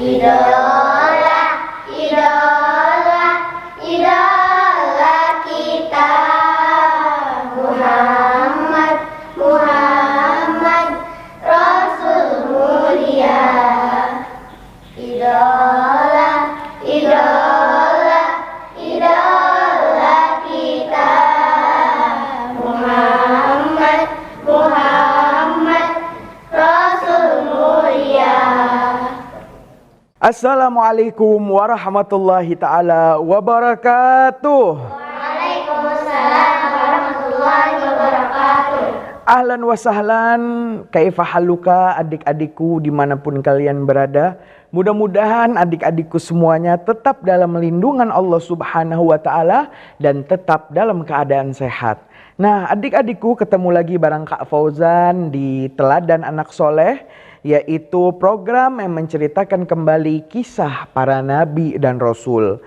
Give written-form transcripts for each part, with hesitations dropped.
Idola, idola, idola kita Muhammad, Muhammad Rasul mulia. Idola, idola, idola kita Muhammad, Muhammad Rasul mulia. Assalamualaikum warahmatullahi ta'ala wabarakatuh. Waalaikumsalam warahmatullahi wabarakatuh. Ahlan wa sahlan, kaifa haluka adik-adikku dimanapun kalian berada. Mudah-mudahan adik-adikku semuanya tetap dalam lindungan Allah subhanahu wa ta'ala dan tetap dalam keadaan sehat. Nah, adik-adikku, ketemu lagi bareng Kak Fauzan di Teladan Anak Soleh, yaitu program yang menceritakan kembali kisah para nabi dan rasul.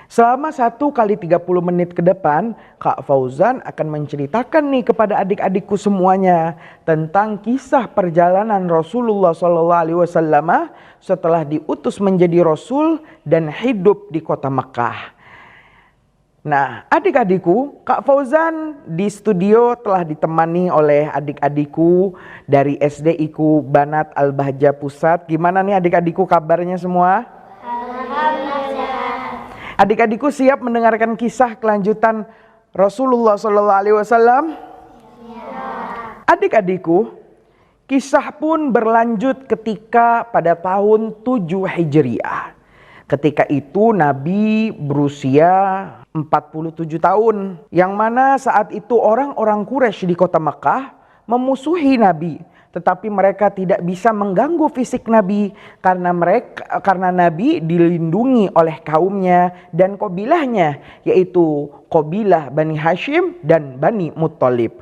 Selama 1 kali 30 menit ke depan, Kak Fauzan akan menceritakan nih kepada adik-adikku semuanya tentang kisah perjalanan Rasulullah SAW setelah diutus menjadi rasul dan hidup di kota Mekah. Nah, adik-adikku, Kak Fauzan di studio telah ditemani oleh adik-adikku dari SDIku Banat Al-Bahja Pusat. Gimana nih adik-adikku kabarnya semua? Alhamdulillah. Adik-adikku siap mendengarkan kisah kelanjutan Rasulullah SAW? Adik-adikku, kisah pun berlanjut ketika pada tahun 7 Hijriah. Ketika itu Nabi berusia 47 tahun. Yang mana saat itu orang-orang Quraisy di kota Mekah memusuhi Nabi. Tetapi mereka tidak bisa mengganggu fisik Nabi karena Nabi dilindungi oleh kaumnya dan kabilahnya, yaitu kabilah Bani Hashim dan Bani Muttalib.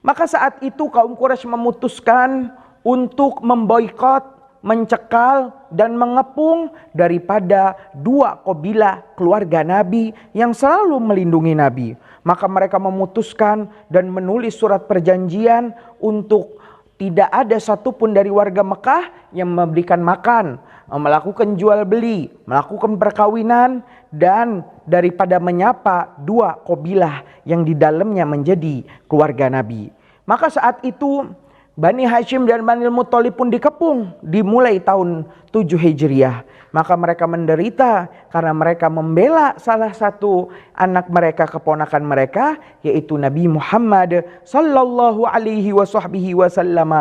Maka saat itu kaum Quraisy memutuskan untuk memboikot, mencekal dan mengepung daripada 2 kabilah keluarga Nabi yang selalu melindungi Nabi. Maka mereka memutuskan dan menulis surat perjanjian untuk tidak ada satupun dari warga Mekah yang memberikan makan, melakukan jual beli, melakukan perkawinan, dan daripada menyapa 2 kabilah yang di dalamnya menjadi keluarga Nabi. Maka saat itu Bani Hashim dan Bani Muttalib pun dikepung dimulai tahun 7 Hijriah. Maka mereka menderita karena mereka membela salah satu anak mereka, keponakan mereka, yaitu Nabi Muhammad sallallahu alaihi wasallam.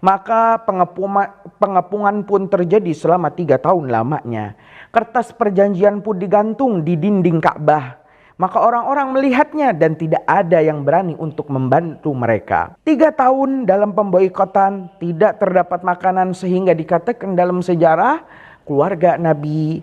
Maka pengepungan pun terjadi selama 3 tahun lamanya. Kertas perjanjian pun digantung di dinding Ka'bah. Maka orang-orang melihatnya dan tidak ada yang berani untuk membantu mereka. 3 tahun dalam pemboikotan, tidak terdapat makanan sehingga dikatakan dalam sejarah keluarga Nabi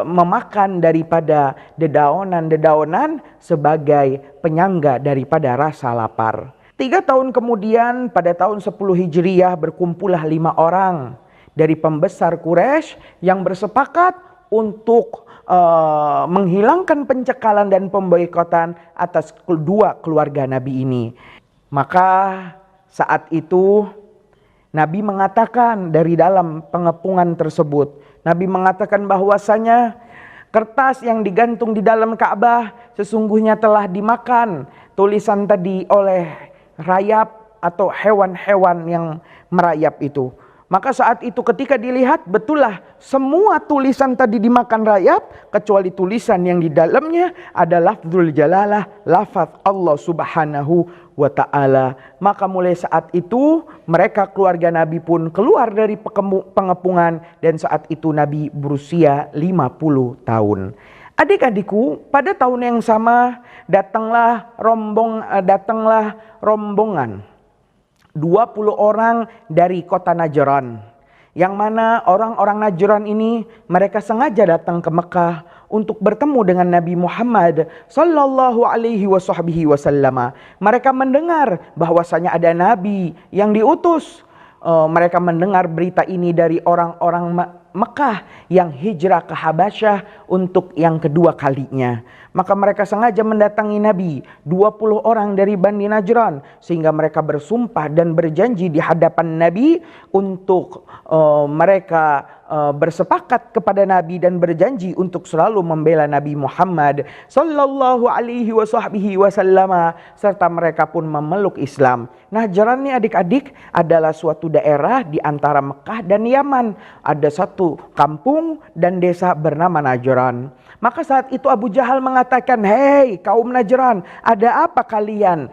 memakan daripada dedaunan-dedaunan sebagai penyangga daripada rasa lapar. 3 tahun kemudian pada tahun 10 Hijriah berkumpullah 5 orang dari pembesar Quraisy yang bersepakat untuk menghilangkan pencekalan dan pemboikotan atas 2 keluarga Nabi ini. Maka saat itu Nabi mengatakan dari dalam pengepungan tersebut, Nabi mengatakan bahwasanya kertas yang digantung di dalam Ka'bah sesungguhnya telah dimakan tulisan tadi oleh rayap atau hewan-hewan yang merayap itu. Maka saat itu ketika dilihat, betullah semua tulisan tadi dimakan rayap kecuali tulisan yang di dalamnya adalah lafzul jalalah, lafaz Allah subhanahu wa ta'ala. Maka mulai saat itu mereka keluarga Nabi pun keluar dari pengepungan dan saat itu Nabi berusia 50 tahun. Adik-adikku, pada tahun yang sama datanglah rombongan 20 orang dari kota Najran. Yang mana orang-orang Najran ini mereka sengaja datang ke Mekah untuk bertemu dengan Nabi Muhammad sallallahu alaihi wasallam. Mereka mendengar bahwasanya ada nabi yang diutus. Mereka mendengar berita ini dari orang-orang Mekah yang hijrah ke Habasyah untuk yang kedua kalinya. Maka mereka sengaja mendatangi Nabi, 20 orang dari Bani Najran, sehingga mereka bersumpah dan berjanji di hadapan Nabi untuk mereka bersepakat kepada Nabi dan berjanji untuk selalu membela Nabi Muhammad sallallahu alaihi wasallam, serta mereka pun memeluk Islam. Najran ini adik-adik adalah suatu daerah di antara Mekah dan Yaman. Ada satu kampung dan desa bernama Najran. Maka saat itu Abu Jahal mengatakan, "Hei kaum Najran, ada apa kalian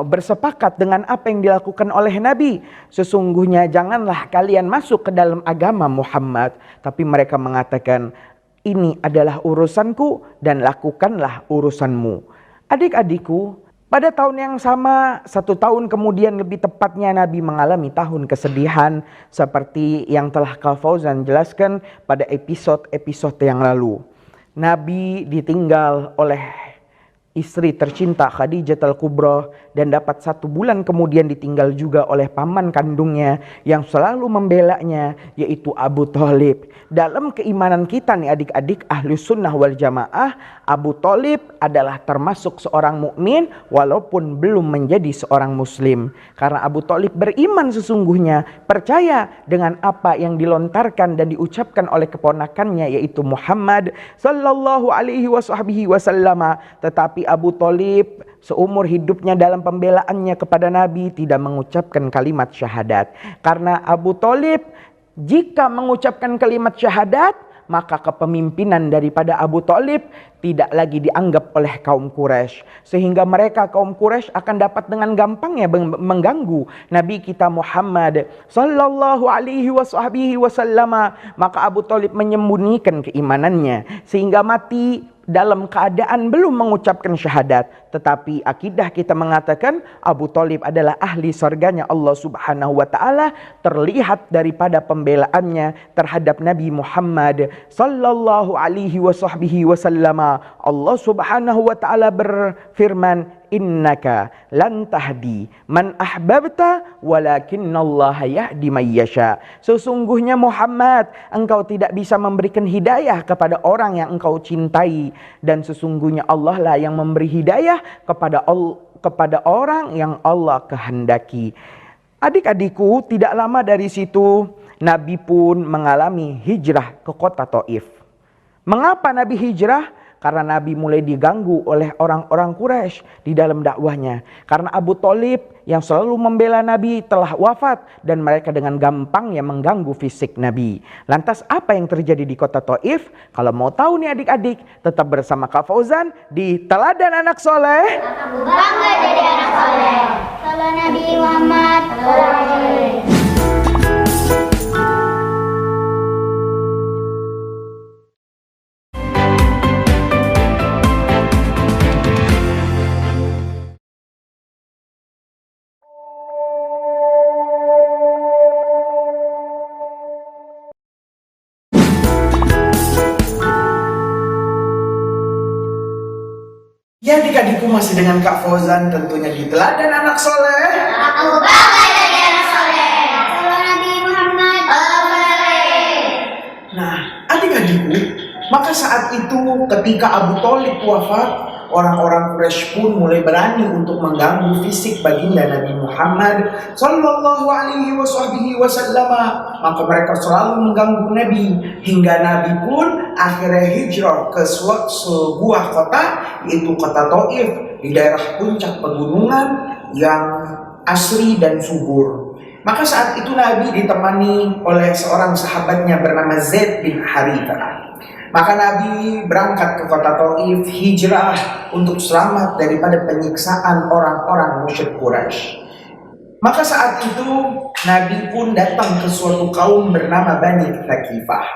bersepakat dengan apa yang dilakukan oleh Nabi? Sesungguhnya janganlah kalian masuk ke dalam agama Muhammad." Tapi mereka mengatakan, "Ini adalah urusanku dan lakukanlah urusanmu." Adik-adikku, pada tahun yang sama, 1 tahun kemudian lebih tepatnya, Nabi mengalami tahun kesedihan seperti yang telah Kak Fauzan jelaskan pada episode-episode yang lalu. Nabi ditinggal oleh istri tercinta Khadijah Al-Kubra dan dapat 1 bulan kemudian ditinggal juga oleh paman kandungnya yang selalu membelanya, yaitu Abu Thalib. Dalam keimanan kita nih adik-adik Ahlus Sunnah wal Jamaah, Abu Thalib adalah termasuk seorang mukmin walaupun belum menjadi seorang muslim. Karena Abu Thalib beriman sesungguhnya, percaya dengan apa yang dilontarkan dan diucapkan oleh keponakannya yaitu Muhammad sallallahu alaihi wasallam. Tetapi Abu Thalib seumur hidupnya dalam pembelaannya kepada Nabi tidak mengucapkan kalimat syahadat. Karena Abu Thalib jika mengucapkan kalimat syahadat, maka kepemimpinan daripada Abu Thalib tidak lagi dianggap oleh kaum Quraisy, sehingga mereka kaum Quraisy akan dapat dengan gampangnya mengganggu Nabi kita Muhammad sallallahu alaihi wasallam. Maka Abu Thalib menyembunyikan keimanannya sehingga mati dalam keadaan belum mengucapkan syahadat. Tetapi akidah kita mengatakan Abu Thalib adalah ahli surganya Allah Subhanahu wa taala, terlihat daripada pembelaannya terhadap Nabi Muhammad sallallahu alaihi wasallam. Allah Subhanahu wa taala berfirman, "Innaka lan tahdi man ahbabta walakinallaha yahdi may yasha." Sesungguhnya Muhammad, engkau tidak bisa memberikan hidayah kepada orang yang engkau cintai, dan sesungguhnya Allah lah yang memberi hidayah kepada orang yang Allah kehendaki. Adik-adikku, tidak lama dari situ Nabi pun mengalami hijrah ke kota Taif. Mengapa Nabi hijrah? Karena Nabi mulai diganggu oleh orang-orang Quraisy di dalam dakwahnya. Karena Abu Thalib yang selalu membela Nabi telah wafat dan mereka dengan gampangnya mengganggu fisik Nabi. Lantas apa yang terjadi di kota Taif? Kalau mau tahu nih adik-adik, tetap bersama Kak Fauzan di Teladan Anak Soleh. Aku bangga jadi anak soleh. Salam Nabi Muhammad. Ya adik-adikku, masih dengan Kak Fauzan tentunya di Teladan Anak Soleh. Aku bangga jadi anak soleh. Salam Nabi Muhammad. Nah adik-adikku, maka saat itu ketika Abu Thalib wafat, orang-orang Quraisy pun mulai berani untuk mengganggu fisik baginda Nabi Muhammad sallallahu alaihi wasallam. Maka mereka selalu mengganggu Nabi hingga Nabi pun akhirnya hijrah ke sebuah kota, yaitu kota Taif di daerah puncak pegunungan yang asri dan subur. Maka saat itu Nabi ditemani oleh seorang sahabatnya bernama Zaid bin Harithah. Maka Nabi berangkat ke kota Taif hijrah untuk selamat daripada penyiksaan orang-orang musyrik Quraisy. Maka saat itu Nabi pun datang ke suatu kaum bernama Bani Thaqifah.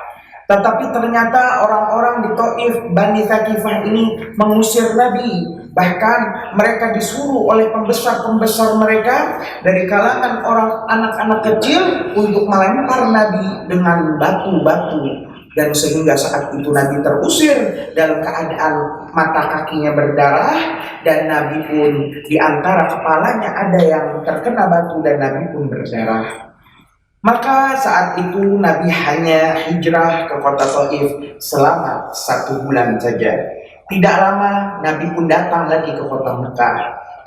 Tetapi ternyata orang-orang di Taif, Bani Thaqifah ini mengusir Nabi. Bahkan mereka disuruh oleh pembesar-pembesar mereka dari kalangan orang anak-anak kecil untuk melempar Nabi dengan batu-batu. Dan sehingga saat itu Nabi terusir dalam keadaan mata kakinya berdarah, dan Nabi pun di antara kepalanya ada yang terkena batu dan Nabi pun berdarah. Maka saat itu Nabi hanya hijrah ke kota Taif selama 1 bulan saja. Tidak lama Nabi pun datang lagi ke kota Mekah.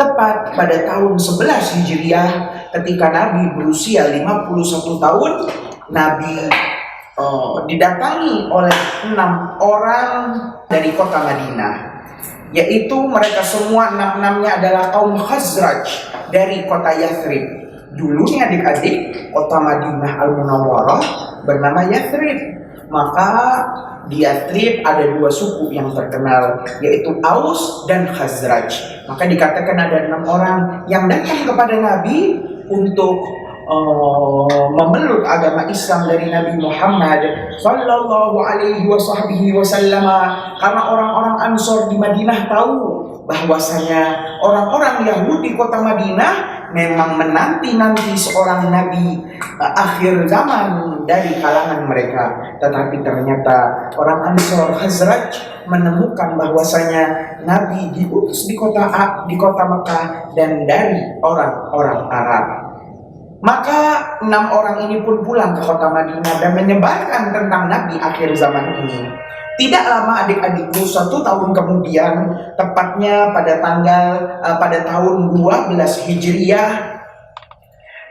Tepat pada tahun 11 Hijriah ketika Nabi berusia 51 tahun, Nabi didatangi oleh 6 orang dari kota Madinah, yaitu mereka semua 6-6-nya adalah kaum Khazraj dari kota Yathrib. Dulu nih adik-adik, kota Madinah Al-Munawwarah bernama Yathrib. Maka di Yathrib ada 2 suku yang terkenal, yaitu Aus dan Khazraj. Maka dikatakan ada 6 orang yang datang kepada Nabi untuk memeluk agama Islam dari Nabi Muhammad Sallallahu Alaihi Wasallam, karena orang-orang Ansor di Madinah tahu bahwasanya orang-orang Yahudi kota Madinah memang menanti-nanti seorang Nabi akhir zaman dari kalangan mereka. Tetapi ternyata orang Ansor Khazraj menemukan bahwasanya Nabi diutus di kota Mekah dan dari orang-orang Arab. Maka 6 orang ini pun pulang ke kota Madinah dan menyebarkan tentang Nabi akhir zaman ini. Tidak lama adik-adikku, 1 tahun kemudian, tepatnya pada tahun 12 Hijriah,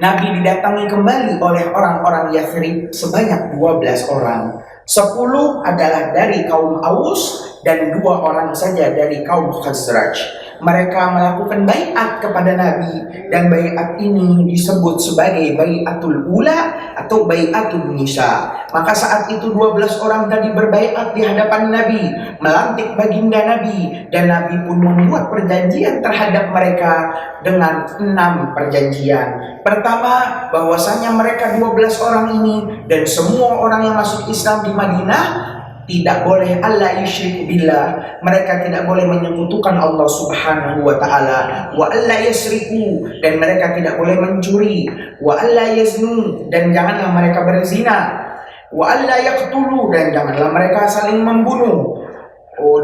Nabi didatangi kembali oleh orang-orang Yathrib sebanyak 12 orang. 10 adalah dari kaum Aus dan 2 orang saja dari kaum Khazraj. Mereka melakukan baiat kepada Nabi, dan baiat ini disebut sebagai baiatul ula atau baiatul nisa. Maka saat itu 12 orang tadi berbaiat di hadapan Nabi, melantik baginda Nabi, dan Nabi pun membuat perjanjian terhadap mereka dengan 6 perjanjian. Pertama, bahwasanya mereka 12 orang ini dan semua orang yang masuk Islam di Madinah tidak boleh alla yusyriku billah, mereka tidak boleh menyekutukan Allah Subhanahu wa taala, wa alla yasriku, dan mereka tidak boleh mencuri, wa alla yaznu, dan janganlah mereka berzina, wa alla yaqtulu, dan janganlah mereka saling membunuh,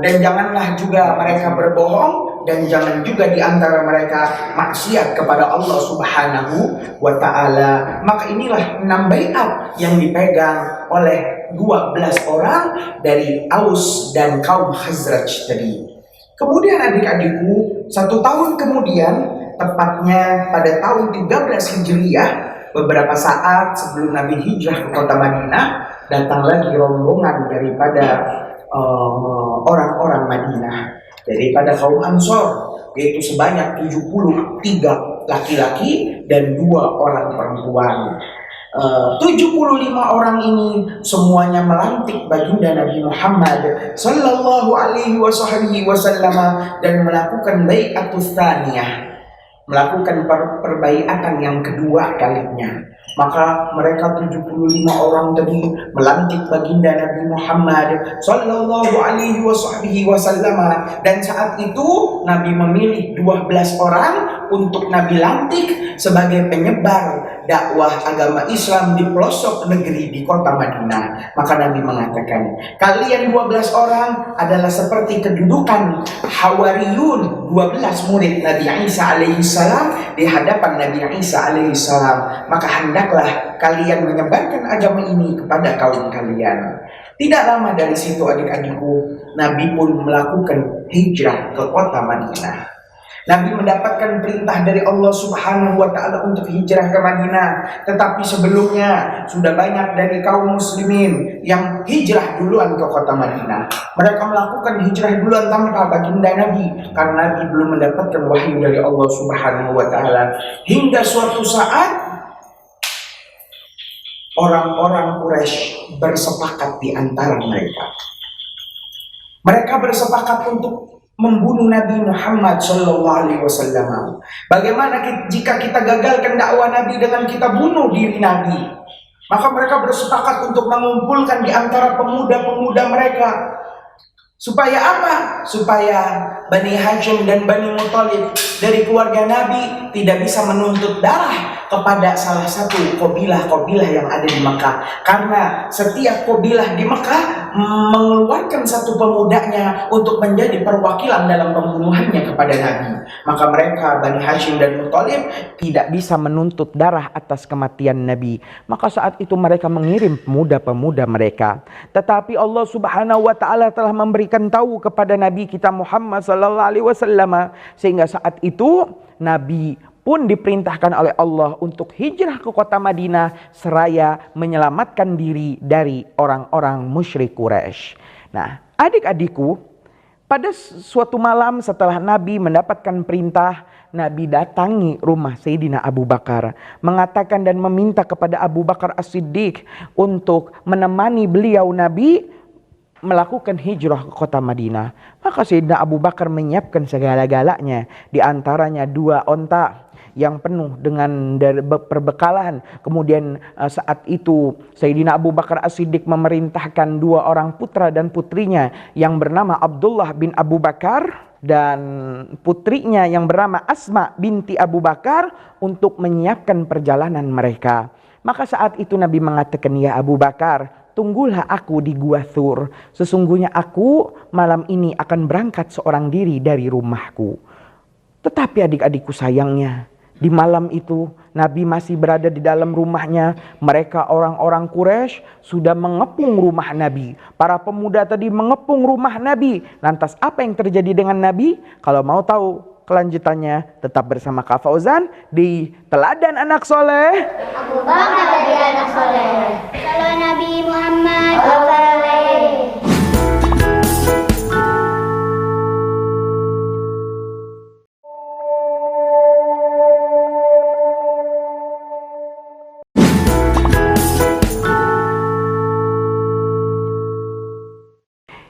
dan janganlah juga mereka berbohong, dan jangan juga di antara mereka maksiat kepada Allah Subhanahu wa taala. Maka inilah 6 baiat yang dipegang oleh 12 orang dari Aus dan kaum Khazraj tadi. Kemudian adik-adikku, 1 tahun kemudian, tepatnya pada tahun 13 Hijriah, beberapa saat sebelum Nabi hijrah ke kota Madinah, datang lagi rombongan daripada orang-orang Madinah, daripada kaum Ansor, yaitu sebanyak 73 laki-laki dan 2 orang perempuan. 75 orang ini semuanya melantik baginda Nabi Muhammad Sallallahu Alaihi Wasallam dan melakukan bai'atus tsaniyah, melakukan perbaiatan yang kedua kalinya. Maka mereka 75 orang tadi melantik baginda Nabi Muhammad Sallallahu Alaihi Wasallam, dan saat itu Nabi memilih 12 orang untuk Nabi lantik sebagai penyebar dakwah agama Islam di pelosok negeri di kota Madinah. Maka Nabi mengatakan, kalian 12 orang adalah seperti kedudukan Hawariyun, 12 murid Nabi Isa alaihissalam di hadapan Nabi Isa alaihissalam. Maka hendaklah kalian menyebarkan agama ini kepada kaum kalian. Tidak lama dari situ adik-adikku, Nabi pun melakukan hijrah ke kota Madinah. Nabi mendapatkan perintah dari Allah Subhanahu wa taala untuk hijrah ke Madinah, tetapi sebelumnya sudah banyak dari kaum muslimin yang hijrah duluan ke kota Madinah. Mereka melakukan hijrah duluan tanpa baginda Nabi, karena Nabi belum mendapatkan wahyu dari Allah Subhanahu wa taala. Hingga suatu saat orang-orang Quraisy bersepakat di antara mereka. Mereka bersepakat untuk membunuh Nabi Muhammad Sallallahu Alaihi Wasallam. Bagaimana jika kita gagalkan dakwah Nabi dengan kita bunuh diri Nabi? Maka mereka bersepakat untuk mengumpulkan di antara pemuda-pemuda mereka. Supaya apa? Supaya Bani Hashim dan Bani Muthalib dari keluarga Nabi tidak bisa menuntut darah kepada salah satu kabilah yang ada di Mekah. Karena setiap kabilah di Mekah mengeluarkan satu pemudanya untuk menjadi perwakilan dalam pembunuhannya kepada Nabi. Maka mereka Bani Hashim dan Muthalib tidak bisa menuntut darah atas kematian Nabi. Maka saat itu mereka mengirim pemuda-pemuda mereka. Tetapi Allah Subhanahu wa taala telah memberikan tahu kepada Nabi kita Muhammad sallallahu alaihi wasallam, sehingga saat itu Nabi pun diperintahkan oleh Allah untuk hijrah ke kota Madinah seraya menyelamatkan diri dari orang-orang musyrik Quraisy. Nah, adik-adikku, pada suatu malam setelah Nabi mendapatkan perintah, Nabi datangi rumah Sayyidina Abu Bakar, mengatakan dan meminta kepada Abu Bakar As-Siddiq untuk menemani beliau Nabi melakukan hijrah ke kota Madinah. Maka Sayyidina Abu Bakar menyiapkan segala-galanya, di antaranya 2 onta yang penuh dengan perbekalan. Kemudian saat itu Sayyidina Abu Bakar As-Siddiq memerintahkan 2 orang putra dan putrinya yang bernama Abdullah bin Abu Bakar dan putrinya yang bernama Asma binti Abu Bakar untuk menyiapkan perjalanan mereka. Maka saat itu Nabi mengatakan, "Ya Abu Bakar, tunggulah aku di Gua Thur. Sesungguhnya aku malam ini akan berangkat seorang diri dari rumahku." Tetapi adik-adikku sayangnya, di malam itu Nabi masih berada di dalam rumahnya. Mereka orang-orang Quraisy sudah mengepung rumah Nabi. Para pemuda tadi mengepung rumah Nabi. Lantas apa yang terjadi dengan Nabi? Kalau mau tahu kelanjutannya, tetap bersama Kak Fauzan di Teladan Anak Soleh. Abu Bakar jadi anak soleh. Kalau Nabi Muhammad SAW.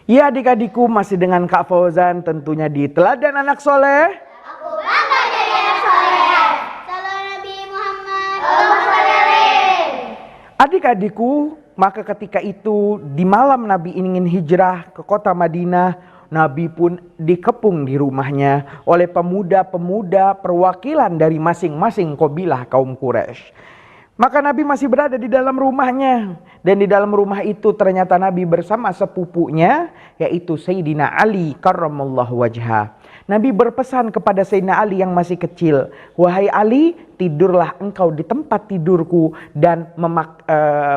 Ya adik-adikku, masih dengan Kak Fauzan tentunya di Teladan Anak Soleh. Abu Bakar jadi anak soleh. Kalau Nabi Muhammad SAW. Adik-adikku, maka ketika itu di malam Nabi ingin hijrah ke kota Madinah, Nabi pun dikepung di rumahnya oleh pemuda-pemuda perwakilan dari masing-masing kabilah kaum Quraisy. Maka Nabi masih berada di dalam rumahnya. Dan di dalam rumah itu ternyata Nabi bersama sepupunya, yaitu Sayyidina Ali karramallahu wajhah. Nabi berpesan kepada Sayyidina Ali yang masih kecil, "Wahai Ali, tidurlah engkau di tempat tidurku dan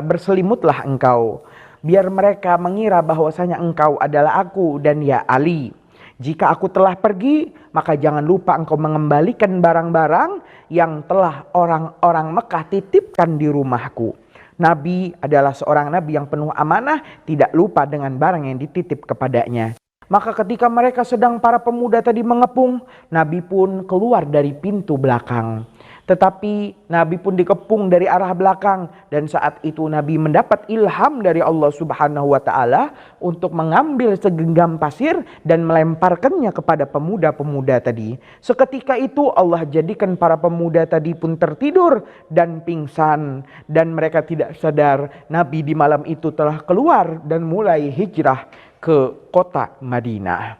berselimutlah engkau. Biar mereka mengira bahwasanya engkau adalah aku dan ya Ali. Jika aku telah pergi, maka jangan lupa engkau mengembalikan barang-barang yang telah orang-orang Mekah titipkan di rumahku." Nabi adalah seorang nabi yang penuh amanah, tidak lupa dengan barang yang dititip kepadanya. Maka ketika mereka sedang para pemuda tadi mengepung, Nabi pun keluar dari pintu belakang. Tetapi Nabi pun dikepung dari arah belakang, dan saat itu Nabi mendapat ilham dari Allah Subhanahu wa taala untuk mengambil segenggam pasir dan melemparkannya kepada pemuda-pemuda tadi. Seketika itu Allah jadikan para pemuda tadi pun tertidur dan pingsan, dan mereka tidak sadar Nabi di malam itu telah keluar dan mulai hijrah ke kota Madinah.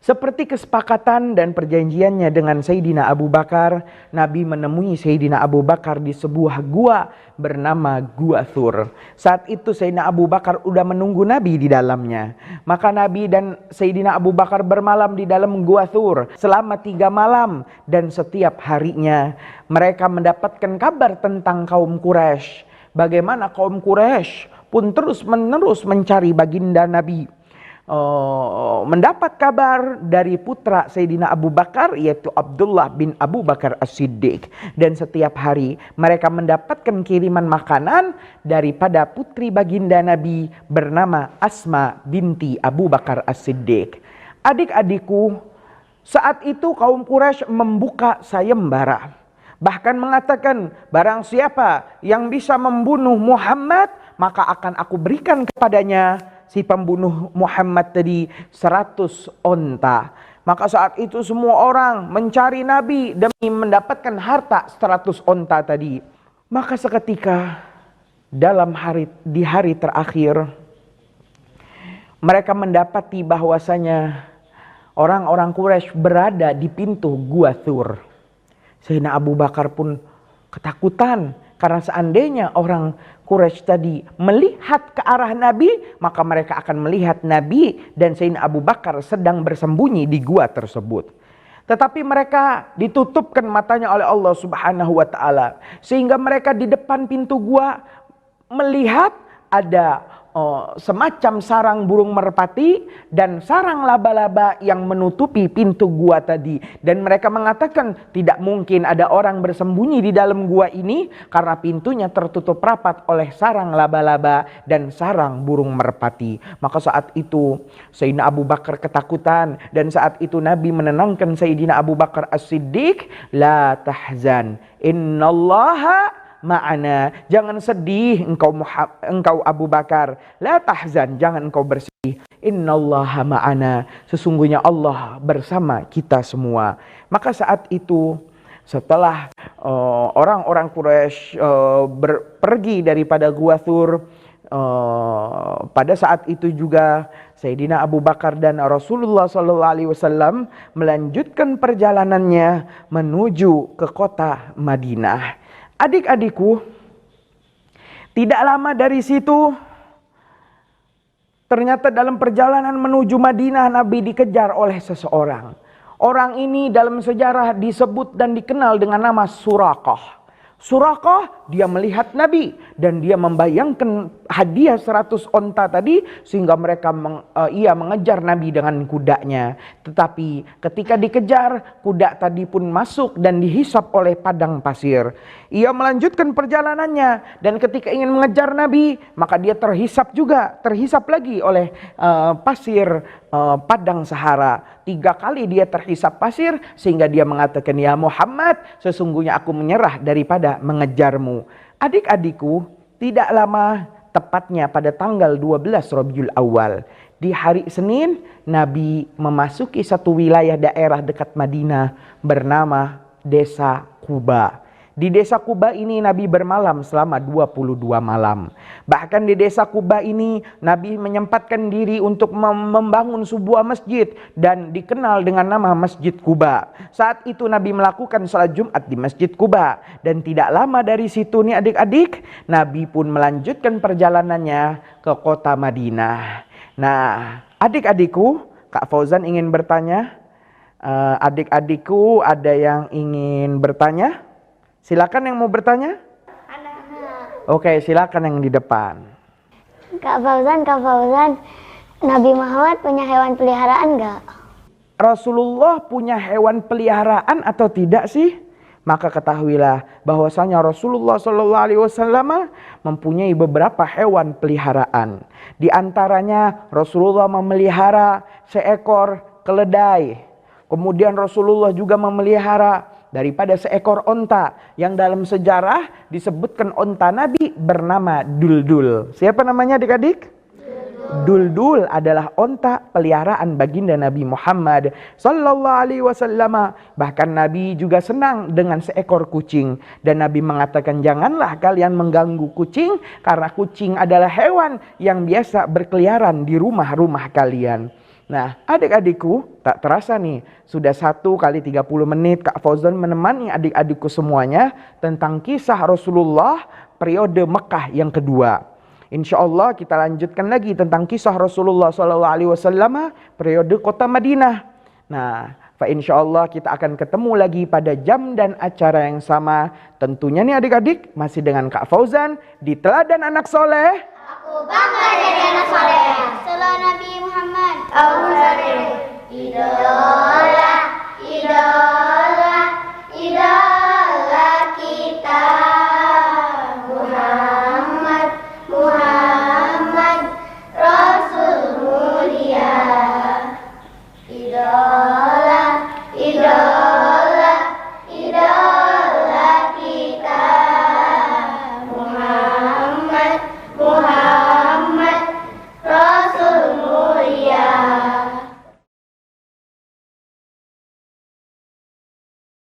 Seperti kesepakatan dan perjanjiannya dengan Sayyidina Abu Bakar, Nabi menemui Sayyidina Abu Bakar di sebuah gua bernama Gua Thur. Saat itu Sayyidina Abu Bakar udah menunggu Nabi di dalamnya. Maka Nabi dan Sayyidina Abu Bakar bermalam di dalam Gua Thur selama 3 malam. Dan setiap harinya mereka mendapatkan kabar tentang kaum Quraisy. Bagaimana kaum Quraisy pun terus-menerus mencari baginda Nabi. Mendapat kabar dari putra Sayyidina Abu Bakar, yaitu Abdullah bin Abu Bakar As-Siddiq. Dan setiap hari mereka mendapatkan kiriman makanan daripada putri baginda Nabi bernama Asma binti Abu Bakar As-Siddiq. Adik-adikku, saat itu kaum Quraisy membuka sayembara. Bahkan mengatakan, barang siapa yang bisa membunuh Muhammad, maka akan aku berikan kepadanya, si pembunuh Muhammad tadi, 100 onta. Maka saat itu semua orang mencari Nabi demi mendapatkan harta 100 onta tadi. Maka seketika di hari terakhir, mereka mendapati bahwasanya orang-orang Quraisy berada di pintu Gua Thur. Sayyidina Abu Bakar pun ketakutan, karena seandainya orang Quraisy tadi melihat ke arah Nabi, maka mereka akan melihat Nabi dan Sayyidina Abu Bakar sedang bersembunyi di gua tersebut. Tetapi mereka ditutupkan matanya oleh Allah Subhanahu wa taala, sehingga mereka di depan pintu gua melihat ada semacam sarang burung merpati dan sarang laba-laba yang menutupi pintu gua tadi. Dan mereka mengatakan tidak mungkin ada orang bersembunyi di dalam gua ini karena pintunya tertutup rapat oleh sarang laba-laba dan sarang burung merpati. Maka saat itu Sayyidina Abu Bakar ketakutan, dan saat itu Nabi menenangkan Sayyidina Abu Bakar As-Siddiq, la tahzan innallaha ma'ana. Jangan sedih engkau Abu Bakar. La tahzan, jangan engkau bersedih. Innallaha ma'ana. Sesungguhnya Allah bersama kita semua. Maka saat itu setelah orang-orang Quraisy pergi daripada Gua Thur, pada saat itu juga Sayyidina Abu Bakar dan Rasulullah SAW melanjutkan perjalanannya menuju ke kota Madinah. Adik-adikku, tidak lama dari situ, ternyata dalam perjalanan menuju Madinah, Nabi dikejar oleh seseorang. Orang ini dalam sejarah disebut dan dikenal dengan nama Suraqah. Suraqah, dia melihat Nabi dan dia membayangkan hadiah 100 onta tadi, sehingga ia mengejar Nabi dengan kudanya. Tetapi ketika dikejar, kuda tadi pun masuk dan dihisap oleh padang pasir. Ia melanjutkan perjalanannya, dan ketika ingin mengejar Nabi, maka dia terhisap lagi oleh pasir padang Sahara. 3 kali dia terhisap pasir, sehingga dia mengatakan, ya Muhammad, sesungguhnya aku menyerah daripada mengejarmu. Adik-adikku, tidak lama, tepatnya pada tanggal 12 Rabiul Awal, di hari Senin, Nabi memasuki satu wilayah daerah dekat Madinah bernama Desa Quba. Di Desa Quba ini Nabi bermalam selama 22 malam. Bahkan di Desa Quba ini Nabi menyempatkan diri untuk membangun sebuah masjid dan dikenal dengan nama Masjid Quba. Saat itu Nabi melakukan salat Jumat di Masjid Quba, dan tidak lama dari situ nih adik-adik, Nabi pun melanjutkan perjalanannya ke kota Madinah. Nah, adik-adikku, Kak Fauzan ingin bertanya. Adik-adikku ada yang ingin bertanya? Silakan yang mau bertanya. Oke, silakan yang di depan. Kak Fauzan, Nabi Muhammad punya hewan peliharaan nggak? Rasulullah punya hewan peliharaan atau tidak sih? Maka ketahuilah bahwasanya Rasulullah SAW mempunyai beberapa hewan peliharaan. Di antaranya Rasulullah memelihara seekor keledai. Kemudian Rasulullah juga memelihara daripada seekor onta, yang dalam sejarah disebutkan onta Nabi bernama Duldul. Siapa namanya adik-adik? Duldul adalah onta peliharaan baginda Nabi Muhammad sallallahu alaihi wasallam. Bahkan Nabi juga senang dengan seekor kucing, dan Nabi mengatakan, janganlah kalian mengganggu kucing, karena kucing adalah hewan yang biasa berkeliaran di rumah-rumah kalian. Nah, adik-adikku, tak terasa nih, sudah 1 kali 30 menit Kak Fauzan menemani adik-adikku semuanya tentang kisah Rasulullah periode Mekah yang kedua. Insya Allah kita lanjutkan lagi tentang kisah Rasulullah SAW periode kota Madinah. Nah, insya Allah kita akan ketemu lagi pada jam dan acara yang sama. Tentunya nih adik-adik, masih dengan Kak Fauzan di Teladan Anak Soleh. Aku bangga jadi anak soleh. Salam Nabi Muhammad.